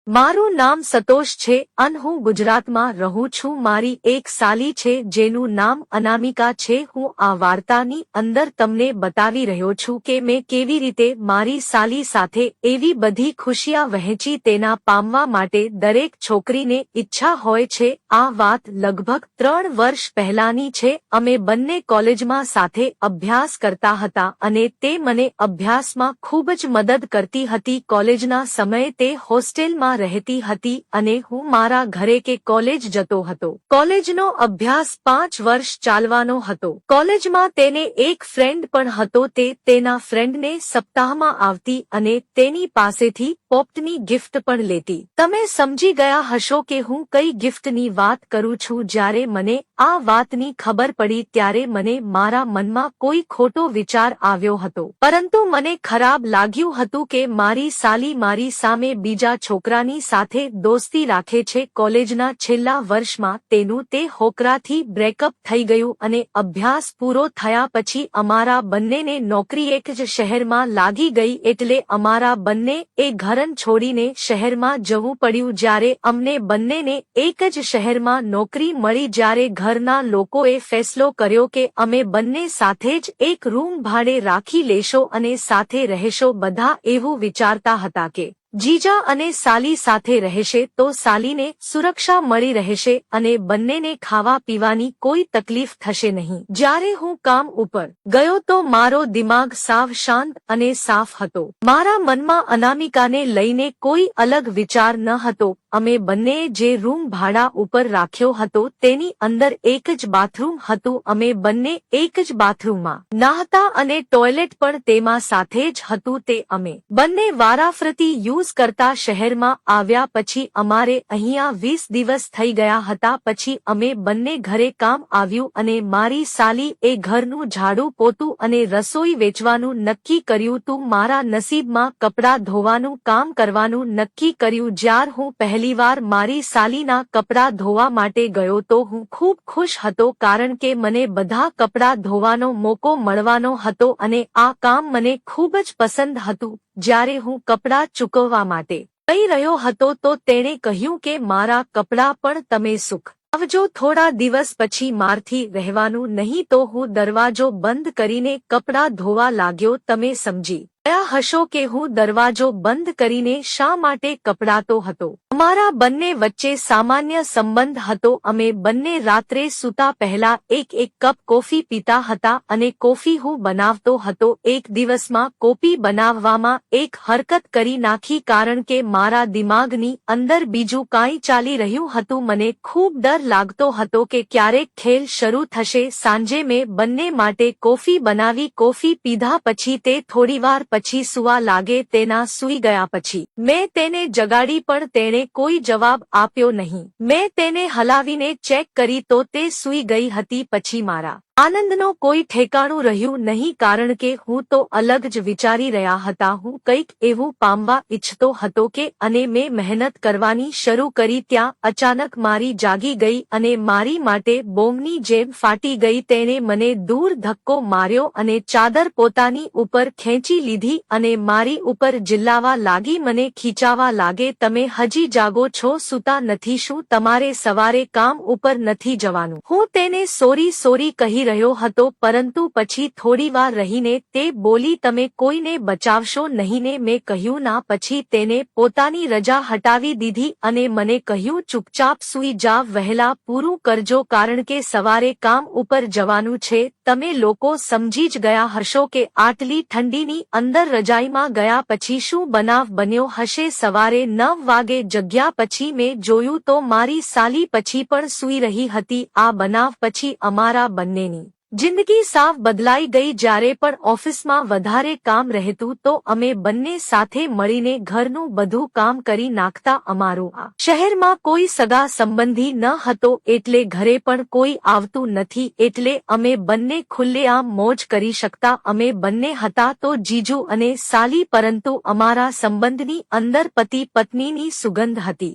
મારું નામ સતોષ છે અને હું ગુજરાતમાં રહું છું. મારી એક સાલી છે જેનું નામ અનામિકા છે. હું આ વાર્તાની અંદર તમને બતાવી રહ્યો છું કે મેં કેવી રીતે મારી સાલી સાથે એવી બધી ખુશિયા વહેંચી. તેના પામવા માટે દરેક છોકરીને ઈચ્છા હોય છે. આ વાત લગભગ 3 વર્ષ પહેલાની છે. અમે બંને કોલેજમાં સાથે અભ્યાસ કરતા હતા અને તે મને અભ્યાસમાં ખૂબ જ મદદ કરતી હતી. કોલેજના સમયે તે હોસ્ટેલમાં રહેતી હતી અને હું મારા ઘરે કે કોલેજ જતો હતો. કોલેજનો અભ્યાસ 5 વર્ષ ચાલવાનો હતો. કોલેજમાં તેને એક ફ્રેન્ડ પણ હતો. તે તેના ફ્રેન્ડને સપ્તાહમાં આવતી અને તેની પાસેથી પોપટની ગિફ્ટ પણ લેતી. તમે સમજી ગયા હશો કે હું કઈ ગિફ્ટની વાત કરું છું. જ્યારે મને આ વાતની ખબર પડી ત્યારે મને મારા મનમાં કોઈ ખોટો વિચાર આવ્યો હતો. પરંતુ મને ખરાબ લાગ્યું હતું કે મારી સાલી મારી સામે બીજા છોકરાની સાથે દોસ્તી રાખે છે. કોલેજના છેલ્લા વર્ષમાં તેનું તે હોકરાથી બ્રેકઅપ થઈ ગયું અને અભ્યાસ પૂરો થયા પછી અમારા બંનેને નોકરી એક જ શહેરમાં લાગી ગઈ. એટલે અમારા બંને એ ઘર છોડીને શહેરમાં જવું પડ્યું. જ્યારે અમને બંનેને એક જ શહેરમાં નોકરી મળી, જ્યારે ઘરના લોકોએ ફેસલો કર્યો કે અમે બંને સાથે જ એક રૂમ ભાડે રાખી લેશો અને સાથે રહેશો. બધા એવું વિચારતા હતા કે જીજા અને સાલી સાથે રહેશે તો સાલીને સુરક્ષા મળી રહેશે અને બંનેને ખાવા પીવાની કોઈ તકલીફ થશે નહીં. જ્યારે હું કામ ઉપર ગયો તો મારો દિમાગ સાવ શાંત અને સાફ હતો. મારા મનમાં અનામિકાને લઈને કોઈ અલગ વિચાર ન હતો. અમે બંનેએ જે રૂમ ભાડા ઉપર રાખ્યો હતો તેની અંદર એક જ બાથરૂમ હતું. અમે બંને એક જ બાથરૂમમાં નહાતા અને ટોયલેટ પણ તેમાં સાથે જ હતું. તે અમે બંને વારાફરતી યુઝ કરતા. શહેરમાં આવ્યા પછી અમારે અહીંયા 20 દિવસ થઈ ગયા હતા. પછી અમે બંને ઘરે કામ આવ્યું અને મારી સાલી એ ઘરનું ઝાડુ પોતું અને રસોઈ વેચવાનું નક્કી કર્યું. તું મારા નસીબમાં કપડાં ધોવાનું કામ કરવાનું નક્કી કર્યું. જ્યાર હું પહેલીવાર મારી સાલીના કપડાં ધોવા માટે ગયો તો હું ખૂબ ખુશ હતો, કારણ કે મને બધા કપડાં ધોવાનો મોકો મળવાનો હતો અને આ કામ મને ખૂબ જ પસંદ હતું. જ્યારે હું કપડાં ચૂકવવા માટે કહી રહ્યો હતો તો તેણે કહ્યું કે મારા કપડાં પણ તમે સુખ આવજો. થોડા દિવસ પછી મારથી રહેવાનું નહીં તો હું દરવાજો બંધ કરીને કપડાં ધોવા લાગ્યો. તમે સમજી ગયા હશો કે હું દરવાજો બંધ કરીને શા માટે કપડાતો હતો. અમારા બંને વચ્ચે સામાન્ય સંબંધ હતો. અમે બંને રાત્રે સૂતા પહેલા એક કપ કોફી પીતા હતા અને કોફી હું બનાવતો હતો. એક દિવસમાં કોફી બનાવવામાં એક હરકત કરી નાખી, કારણ કે મારા દિમાગની અંદર બીજું કાંઈ ચાલી રહ્યું હતું. મને ખૂબ ડર લાગતો હતો કે ક્યારેક ખેલ શરૂ થશે. સાંજે મેં બંને માટે કોફી બનાવી. કોફી પીધા પછી તે થોડીવાર પછી સૂવા લાગે. તેના સૂઈ ગયા પછી મેં તેને જગાડી પણ તેણે કોઈ જવાબ આપ્યો નહીં. મેં તેને હલાવીને ચેક કરી તો તે સૂઈ ગઈ હતી. પછી મારા આનંદનો કોઈ ઠેકાણું રહ્યું નહીં, કારણ કે હું તો અલગ જ વિચારી રહ્યા હતા. હું કંઈક એવું પામવા ઈચ્છતો હતો કે અને મેં મહેનત કરવાની શરૂ કરી. ત્યાં અચાનક મારી જાગી ગઈ અને મારી માટે બોમ્બની જેમ ફાટી ગઈ. તેણે મને દૂર ધક્કો માર્યો અને ચાદર પોતાની ઉપર ખેંચી લીધી અને મારી ઉપર ચિલ્લાવા લાગી. મને ખીચાવા લાગે, તમે હજી જાગો છો, સૂતા નથી? શું તમારે સવારે કામ ઉપર નથી જવાનું? હું તેને સોરી કહી રહ્યો હતો, પરંતુ પછી થોડીવાર રહીને તે બોલી, તમે કોઈને બચાવશો નહીં ને? મેં કહ્યું ના. પછી તેને પોતાની રજા હટાવી દીધી અને મને કહ્યું, ચૂપચાપ સૂઈ જાવ, વહેલા પૂરું કરજો, કારણ કે સવારે કામ ઉપર જવાનું છે. તમે લોકો સમજી જ ગયા હશો કે આટલી ઠંડીની અંદર રજાઈમાં ગયા પછી શું બનાવ બન્યો હશે. સવારે 9 વાગે જગ્યા પછી મેં જોયું તો મારી સાલી પછી પણ સૂઈ રહી હતી. આ બનાવ પછી અમારા બંનેની જિંદગી સાવ બદલાઈ ગઈ. જ્યારે પણ ઓફિસમાં વધારે કામ રહેતું તો અમે બંને સાથે મળીને ઘરનું બધું કામ કરી નાખતા. અમારું આ શહેરમાં કોઈ સગા સંબંધી ન હતો, એટલે ઘરે પણ કોઈ આવતું નથી, એટલે અમે બંને ખુલ્લેઆમ મોજ કરી શકતા. અમે બંને હતા તો જીજુ અને સાલી, પરંતુ અમારા સંબંધની અંદર પતિ પત્નીની સુગંધ હતી.